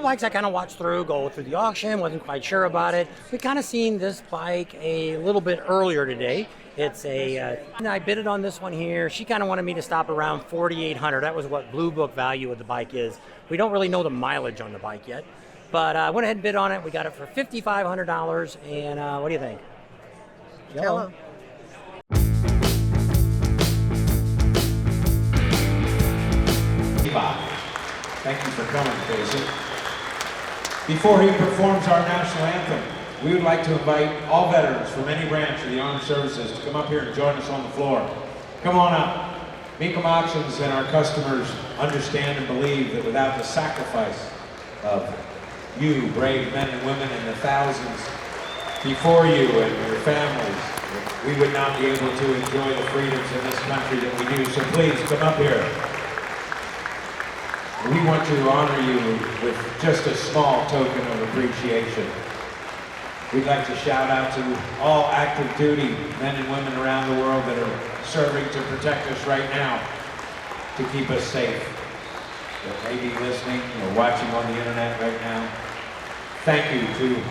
of bikes I kind of watched go through the auction, wasn't quite sure about it. We kind of seen this bike a little bit earlier today. It's I bid it on this one here. She kind of wanted me to stop around 4,800. That was what Blue Book value of the bike is. We don't really know the mileage on the bike yet. But I went ahead and bid on it. We got it for $5,500. And what do you think? Hello. Thank you for coming, Casey. Before he performs our national anthem, we would like to invite all veterans from any branch of the armed services to come up here and join us on the floor. Come on up. Mecum Auctions and our customers understand and believe that without the sacrifice of you, brave men and women, and the thousands before you and your families, we would not be able to enjoy the freedoms in this country that we do. So please, come up here. We want to honor you with just a small token of appreciation. We'd like to shout out to all active duty men and women around the world that are serving to protect us right now, to keep us safe. That may be listening or watching on the internet right now. Thank you to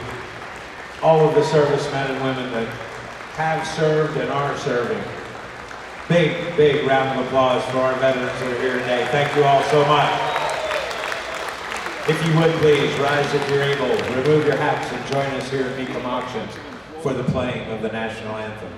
all of the servicemen and women that have served and are serving. Big, big round of applause for our veterans that are here today. Thank you all so much. If you would please, rise if you're able, remove your hats and join us here at Mecum Auctions for the playing of the national anthem.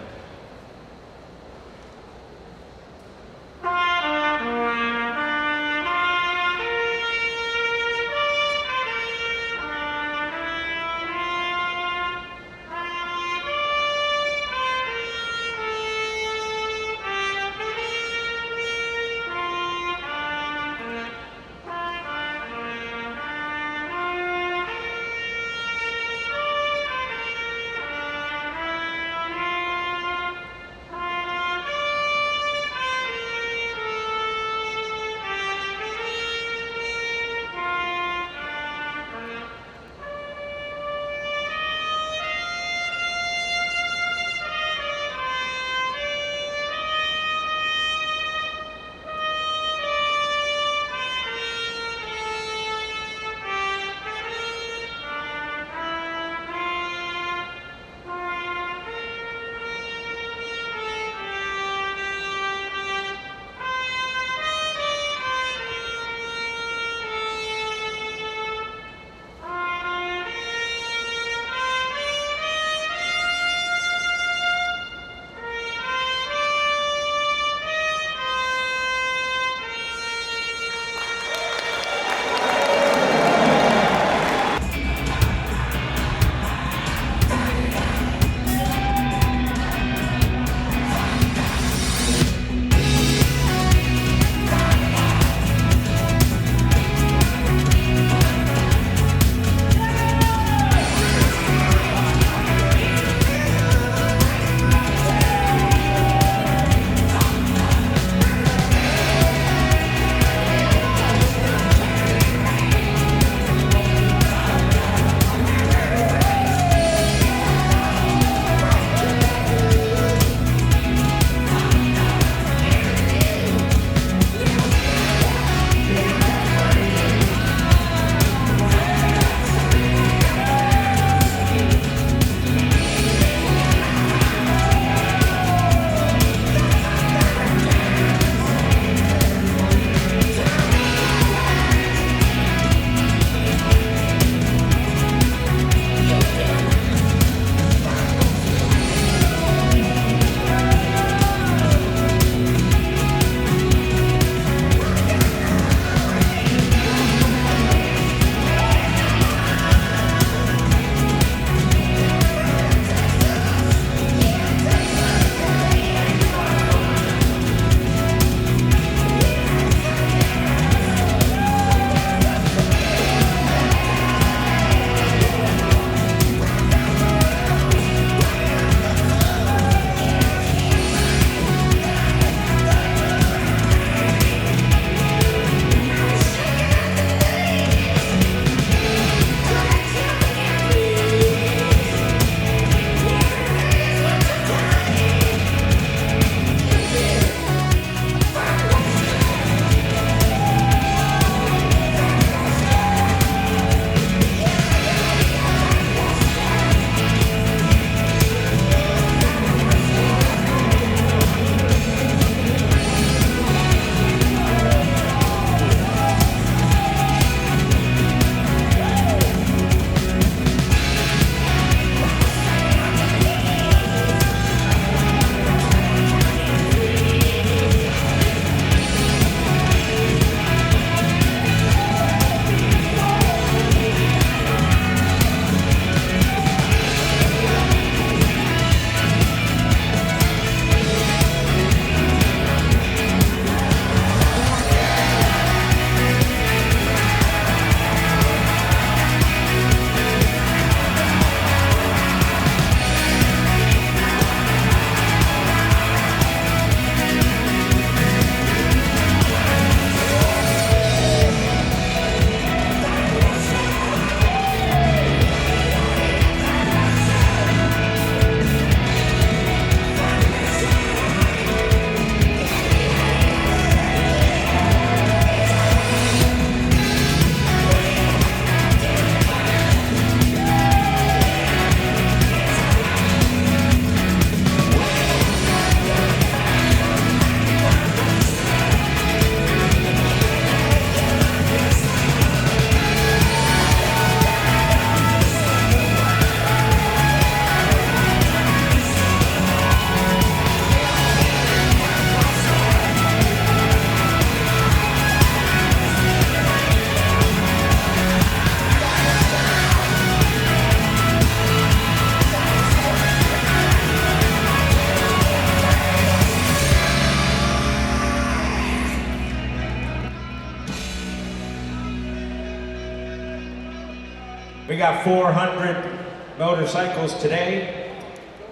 We got 400 motorcycles today,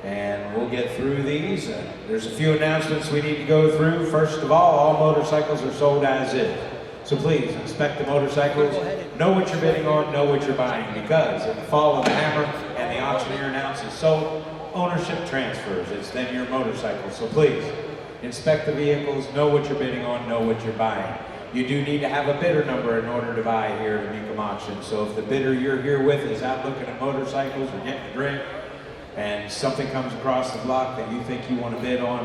and we'll get through these. There's a few announcements we need to go through. First of all motorcycles are sold as is. So please inspect the motorcycles, know what you're bidding on, know what you're buying, because at the fall of the hammer and the auctioneer announces sold, ownership transfers. It's then your motorcycle. So please inspect the vehicles, know what you're bidding on, know what you're buying. You do need to have a bidder number in order to buy here at Mecum Auction. So if the bidder you're here with is out looking at motorcycles or getting a drink, and something comes across the block that you think you want to bid on,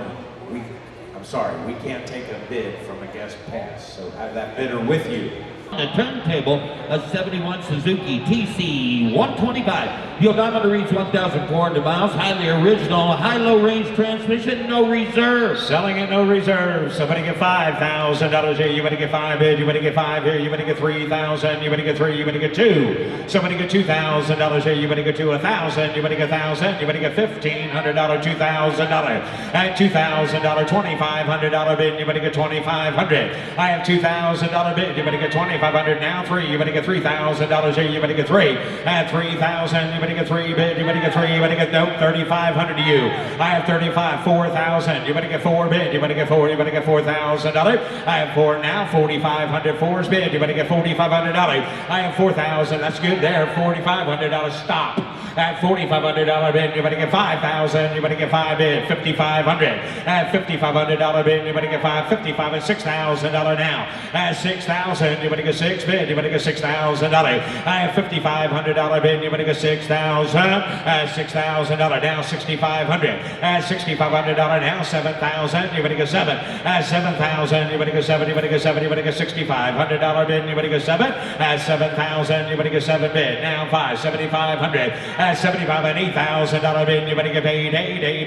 I'm sorry, we can't take a bid from a guest pass. So have that bidder with you. The turntable, a 71 Suzuki TC 125. The odometer reads 1,400 miles. Highly original, high-low range transmission, no reserve. Selling at no reserve. Somebody get $5,000 here. You better get 5 bid. You better get 5 here. You better get 3,000. You better get 3. You better get 2. Somebody get $2,000 here. You better get 2. 1,000. You better get 1,000. You better get $1,500. $2,000. At $2,000, $2,500 bid. You better get 2,500. I have $2,000 bid. You better get 2,500 now. 3. You better get $3,000 here. You better get 3. At 3,000. You better get 3 bid. You better get 3. You better get nope. 3,500 to you. I have 35. 4,000. You better get 4 bid. You better get 4. You better get $4,000. I have 4 now. 4,500. 4's bid. You better get $4,500. I have 4,000. That's good there. $4,500. Stop. At $4,500 bid, you better get 5,000. You better get 5 bid. 5,500. At $5,500 bid, you better get 5. 55 and $6,000 now. At 6,000. You better get 6 bid. You better get $6,000. I have $5,500 bid. You better get 6,000. At $6,000 now. 6,500. At $6,500 now. 7,000. You better get 7. At 7,000. You better get 7. You better get 7. You better get $6,500 bid. You better get 7. At 7,000. You better get 7 bid. Now 5. 7,500. At 75 and $8,000 bid, you better get 8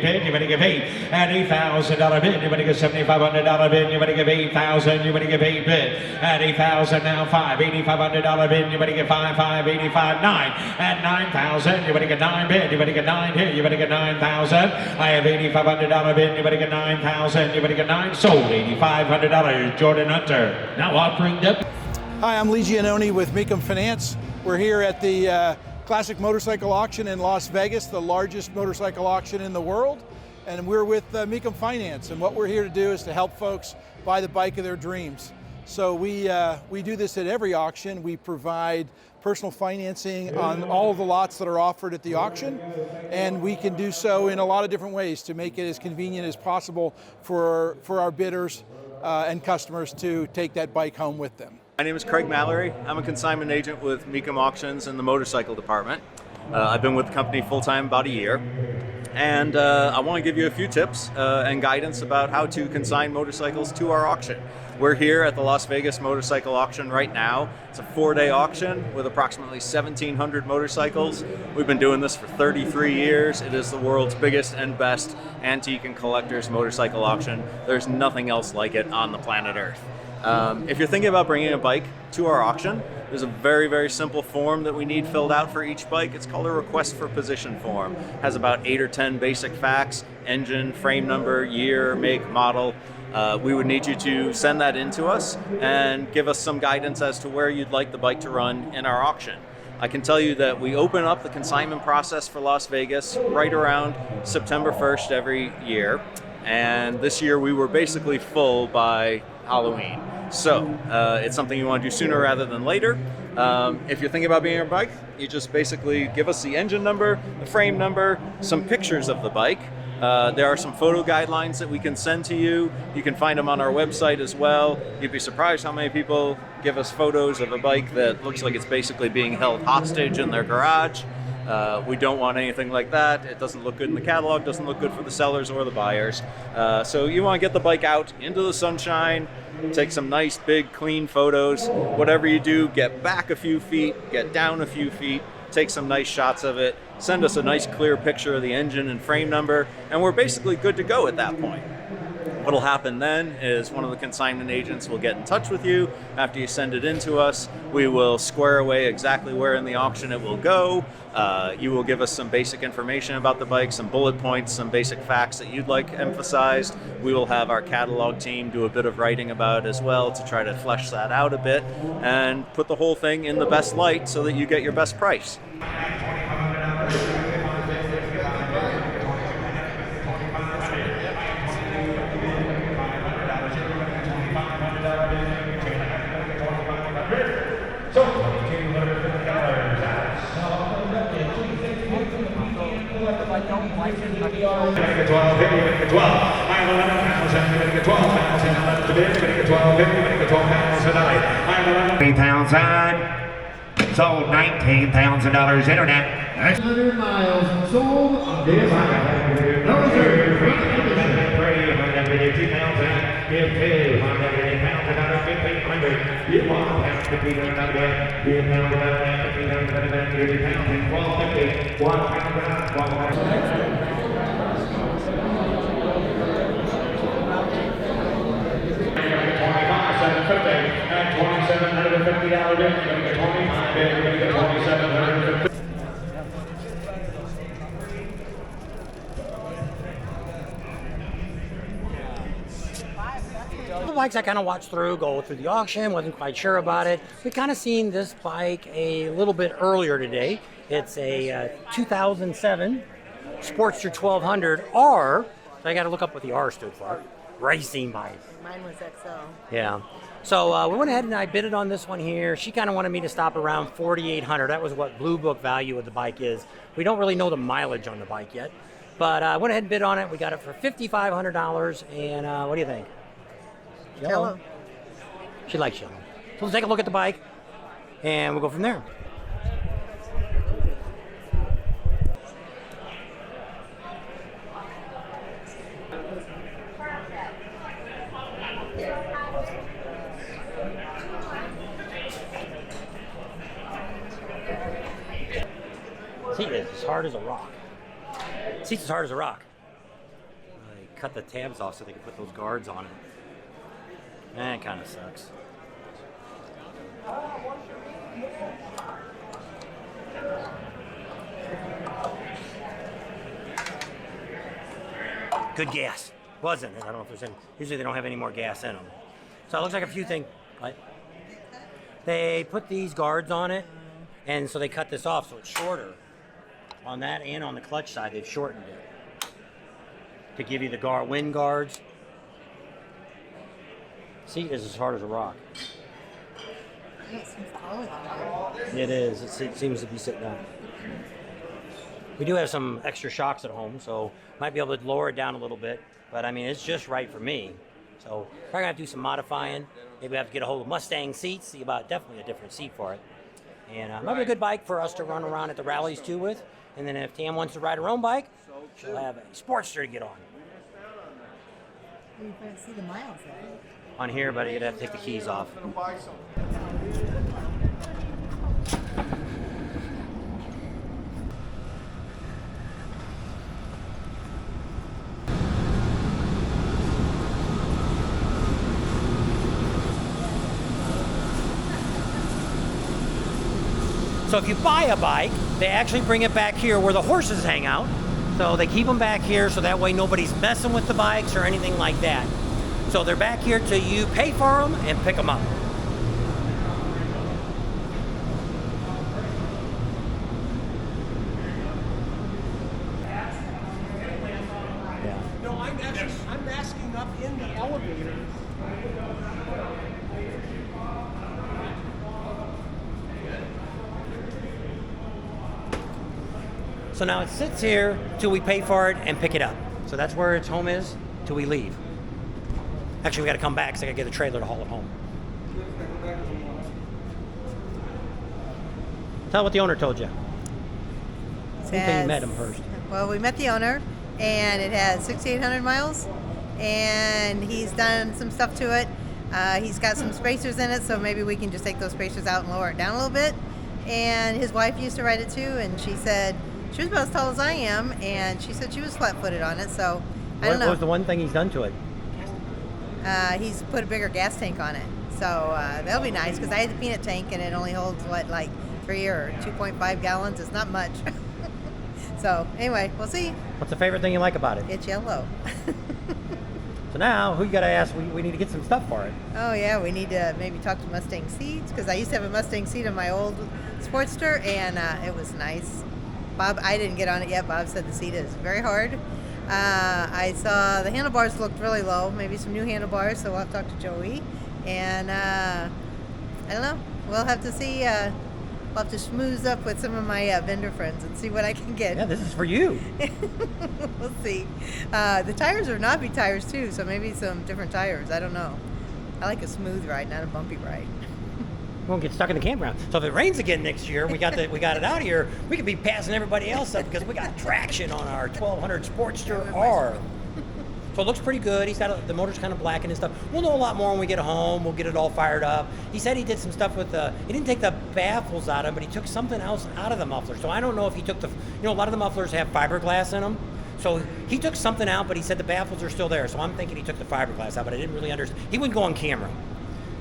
bid, you better get 8. At $8,000 bid, you better get $7,500 bid, you better get 8,000, you better get 8 bid. At 8,000 now 5, $8,500 bid, you better get 5, 85, 9. At 9,000, you better get 9 bid, you better get 9 here, you better get 9,000. I have $8,500 bid, you better get 9,000, you better get 9. Sold $8,500, Jordan Hunter. Now offering them. Hi, I'm Lee Giannone with Mecum Finance. We're here at the Classic Motorcycle Auction in Las Vegas, the largest motorcycle auction in the world. And we're with Mecum Finance. And what we're here to do is to help folks buy the bike of their dreams. So we do this at every auction. We provide personal financing on all of the lots that are offered at the auction. And we can do so in a lot of different ways to make it as convenient as possible for our bidders and customers to take that bike home with them. My name is Craig Mallory. I'm a consignment agent with Mecum Auctions in the motorcycle department. I've been with the company full-time about a year. And I want to give you a few tips and guidance about how to consign motorcycles to our auction. We're here at the Las Vegas Motorcycle Auction right now. It's a 4-day auction with approximately 1,700 motorcycles. We've been doing this for 33 years. It is the world's biggest and best antique and collector's motorcycle auction. There's nothing else like it on the planet Earth. If you're thinking about bringing a bike to our auction, there's a very, very simple form that we need filled out for each bike. It's called a request for position form. It has about 8 or 10 basic facts: engine, frame number, year, make, model. We would need you to send that in to us and give us some guidance as to where you'd like the bike to run in our auction. I can tell you that we open up the consignment process for Las Vegas right around September 1st every year. And this year we were basically full by Halloween. So it's something you want to do sooner rather than later. If you're thinking about being a bike, you just basically give us the engine number, the frame number, some pictures of the bike. There are some photo guidelines that we can send to you. You can find them on our website as well. You'd be surprised how many people give us photos of a bike that looks like it's basically being held hostage in their garage. We don't want anything like that. It doesn't look good in the catalog, doesn't look good for the sellers or the buyers. So you want to get the bike out into the sunshine, take some nice, big, clean photos. Whatever you do, get back a few feet, get down a few feet, take some nice shots of it, send us a nice clear picture of the engine and frame number, and we're basically good to go at that point. What'll happen then is one of the consignment agents will get in touch with you after you send it in to us. We will square away exactly where in the auction it will go. You will give us some basic information about the bike, some bullet points, some basic facts that you'd like emphasized. We will have our catalog team do a bit of writing about it as well to try to flesh that out a bit and put the whole thing in the best light so that you get your best price. $20,000 sold $19,000 internet. 100 miles sold. This no reserve. 352,000. Give 200,000. 1,500. You want to be the number. Give pound about 1,500. 1250. 1,000. The bikes I kind of watched go through the auction, wasn't quite sure about it. We kind of seen this bike a little bit earlier today. It's a 2007 Sportster 1200 R. So I got to look up what the R stood for. Racing bike. Mine was XL. Yeah. So we went ahead and I bid it on this one here. She kind of wanted me to stop around 4,800. That was what Blue Book value of the bike is. We don't really know the mileage on the bike yet. But I went ahead and bid on it. We got it for $5,500. And what do you think? Yellow. She likes yellow. So let's take a look at the bike and we'll go from there. Seat is as hard as a rock. Seat's as hard as a rock. They cut the tabs off so they can put those guards on it. That kind of sucks. Good gas, wasn't it? I don't know if there's any. Usually they don't have any more gas in them. So it looks like a few things. What? They put these guards on it, and so they cut this off so it's shorter. On that and on the clutch side, they've shortened it to give you the wind guards. Seat is as hard as a rock. It seems taller than that. It is. It seems to be sitting up. We do have some extra shocks at home, so might be able to lower it down a little bit. But I mean, it's just right for me. So probably gonna have to do some modifying. Maybe have to get a hold of Mustang seats. See about definitely a different seat for it. And might be a good bike for us to run around at the rallies too with. And then if Tam wants to ride her own bike, she'll have a Sportster to get on. You can see the miles there. On here, but you'd have to take the keys off. So if you buy a bike, they actually bring it back here where the horses hang out. So they keep them back here so that way nobody's messing with the bikes or anything like that. So they're back here till you pay for them and pick them up. No, I'm masking up in the elevator. So now it sits here till we pay for it and pick it up. So that's where its home is till we leave. Actually, we got to come back because I got to get a trailer to haul it home. Tell what the owner told you. You met him first. Well, we met the owner, and it has 6,800 miles, and he's done some stuff to it. He's got some spacers in it, so maybe we can just take those spacers out and lower it down a little bit. And his wife used to ride it too, and she said she was about as tall as I am, and she said she was flat-footed on it, so I don't know. What was the one thing he's done to it? he's put a bigger gas tank on it. So that'll be nice because I had the peanut tank and it only holds what, like 3 or 2.5 gallons. It's not much. So anyway, we'll see. What's the favorite thing you like about it? It's yellow. So now, who you got to ask? We need to get some stuff for it. Oh yeah, we need to maybe talk to Mustang seats because I used to have a Mustang seat on my old Sportster and it was nice. Bob, I didn't get on it yet. Bob said the seat is very hard. I saw the handlebars looked really low. Maybe some new handlebars, so we'll have to talk to Joey. And I don't know. We'll have to see. I'll have to schmooze up with some of my vendor friends and see what I can get. Yeah, this is for you. We'll see. The tires are knobby tires too, so maybe some different tires. I don't know. I like a smooth ride, not a bumpy ride. We won't get stuck in the campground. So if it rains again next year, we got it out here. We could be passing everybody else up because we got traction on our 1200 Sportster R. So it looks pretty good. He's got the motor's kind of blackened and stuff. We'll know a lot more when we get home. We'll get it all fired up. He said he did some stuff with he didn't take the baffles out of them, but he took something else out of the muffler. So I don't know if he took a lot of the mufflers have fiberglass in them. So he took something out, but he said the baffles are still there. So I'm thinking he took the fiberglass out, but I didn't really understand. He wouldn't go on camera.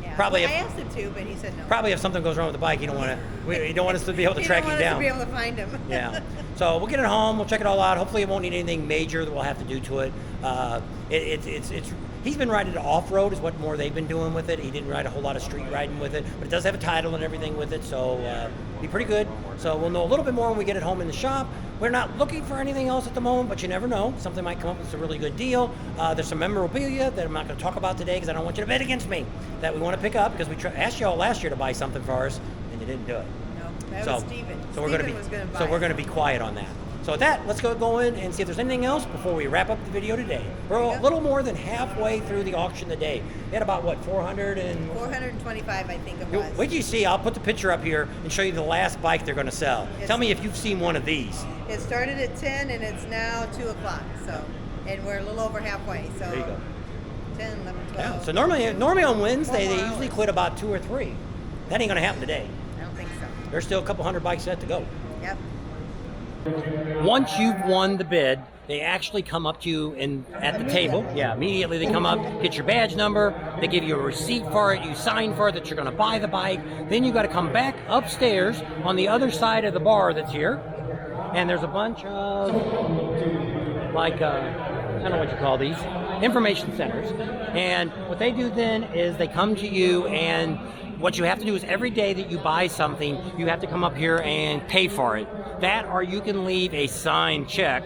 Yeah. Probably I asked him to, but he said no. Probably if something goes wrong with the bike, you don't want us to be able to track you down. You don't want us to be able to find him. Yeah. So we'll get it home. We'll check it all out. Hopefully it won't need anything major that we'll have to do to it. He's been riding it off-road is what more they've been doing with it. He didn't ride a whole lot of street riding with it, but it does have a title and everything with it, so be pretty good. So we'll know a little bit more when we get it home in the shop. We're not looking for anything else at the moment, but you never know. Something might come up that's a really good deal. There's some memorabilia that I'm not going to talk about today because I don't want you to bet against me that we want to pick up because we asked y'all last year to buy something for us and you didn't do it. No, that was Steven. So we're going to be quiet on that. So with that, let's go in and see if there's anything else before we wrap up the video today. We're a little more than halfway through the auction today. We had about, what, 425, I think it was. Wait till you see. I'll put the picture up here and show you the last bike they're going to sell. Tell me if you've seen one of these. It started at 10 and it's now 2 o'clock. So, and we're a little over halfway. So there you go. 10, 11, 12. Yeah, so normally on Wednesday, they usually quit about 2 or 3. That ain't going to happen today. I don't think so. There's still a couple hundred bikes yet to go. Yep. Once you've won the bid, they actually come up to you at the table. Yeah, immediately they come up, get your badge number, they give you a receipt for it, you sign for it that you're going to buy the bike. Then you got to come back upstairs on the other side of the bar that's here. And there's a bunch of, I don't know what you call these, information centers. And what they do then is they come to you, and what you have to do is every day that you buy something, you have to come up here and pay for it. That, or you can leave a signed check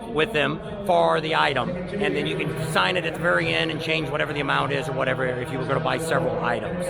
with them for the item, and then you can sign it at the very end and change whatever the amount is or whatever if you were going to buy several items.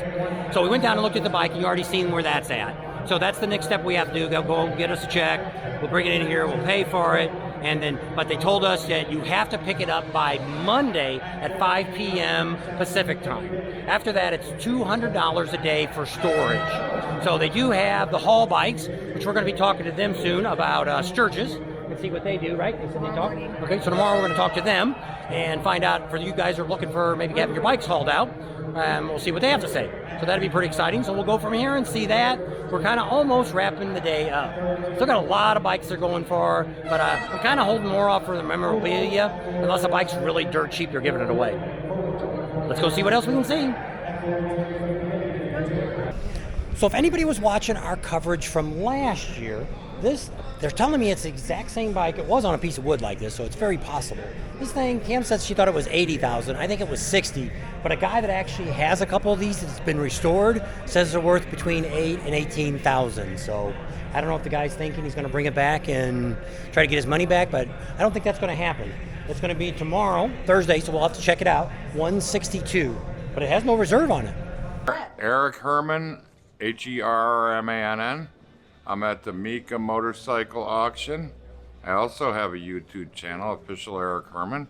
So we went down and looked at the bike, and you already seen where that's at. So that's the next step we have to do. Go get us a check. We'll bring it in here. We'll pay for it. And then, but they told us that you have to pick it up by Monday at 5 p.m. Pacific time. After that, it's $200 a day for storage. So they do have the haul bikes, which we're going to be talking to them soon about Sturgis and see what they do, right? They said they talk. Okay, so tomorrow we're going to talk to them and find out for you guys who are looking for maybe having your bikes hauled out. We'll see what they have to say. So that'll be pretty exciting. So we'll go from here and see that. We're kind of almost wrapping the day up. Still got a lot of bikes they're going for, but I'm kind of holding more off for the memorabilia. Unless the bike's really dirt cheap, they're giving it away. Let's go see what else we can see. So if anybody was watching our coverage from last year, they're telling me it's the exact same bike. It was on a piece of wood like this, so it's very possible. This thing, Cam said she thought it was $80,000. I think it was $60,000. But a guy that actually has a couple of these that's been restored says they're worth between $8,000 and $18,000. So I don't know if the guy's thinking he's going to bring it back and try to get his money back, but I don't think that's going to happen. It's going to be tomorrow, Thursday, so we'll have to check it out. $162, but it has no reserve on it. Eric Herman, Hermann. I'm at the Mecum motorcycle auction. I also have a YouTube channel, Official Eric Herman.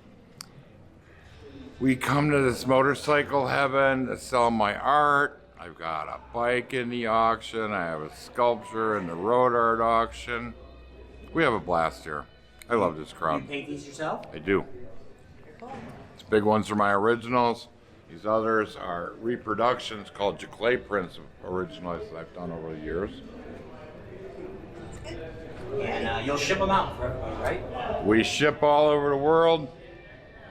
We come to this motorcycle heaven to sell my art. I've got a bike in the auction. I have a sculpture in the road art auction. We have a blast here. I love this crowd. You paint these yourself? I do. These big ones are my originals. These others are reproductions called clay prints of originals that I've done over the years. And you'll ship them out for everybody, right? We ship all over the world.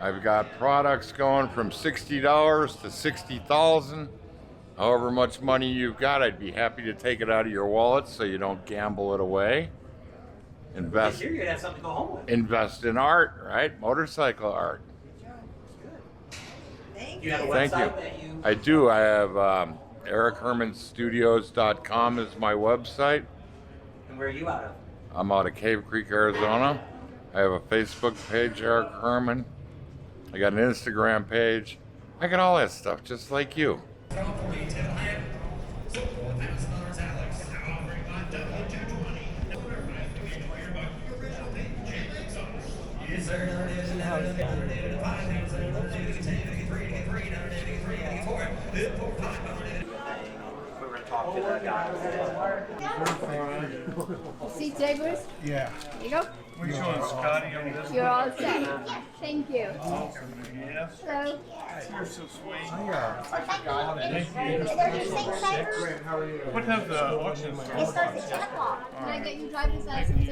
I've got products going from $60 to $60,000. However much money you've got, I'd be happy to take it out of your wallet so you don't gamble it away. Invest. You're gonna have something to go home with. Invest in art, right? Motorcycle art. You have a Thank website you. that you. I do. I have EricHermanStudios.com is my website. And where are you out of? I'm out of Cave Creek, Arizona. I have a Facebook page, Eric Herman. I got an Instagram page. I got all that stuff, just like you. We're gonna talk to the guys. Seat savers? Yeah. Here you go. Which one's Scotty on this? You're all set. Thank you. Yes. Hello. You're so sweet. What What time's the auction start? It starts at 10 o'clock. Can I get you driver's license?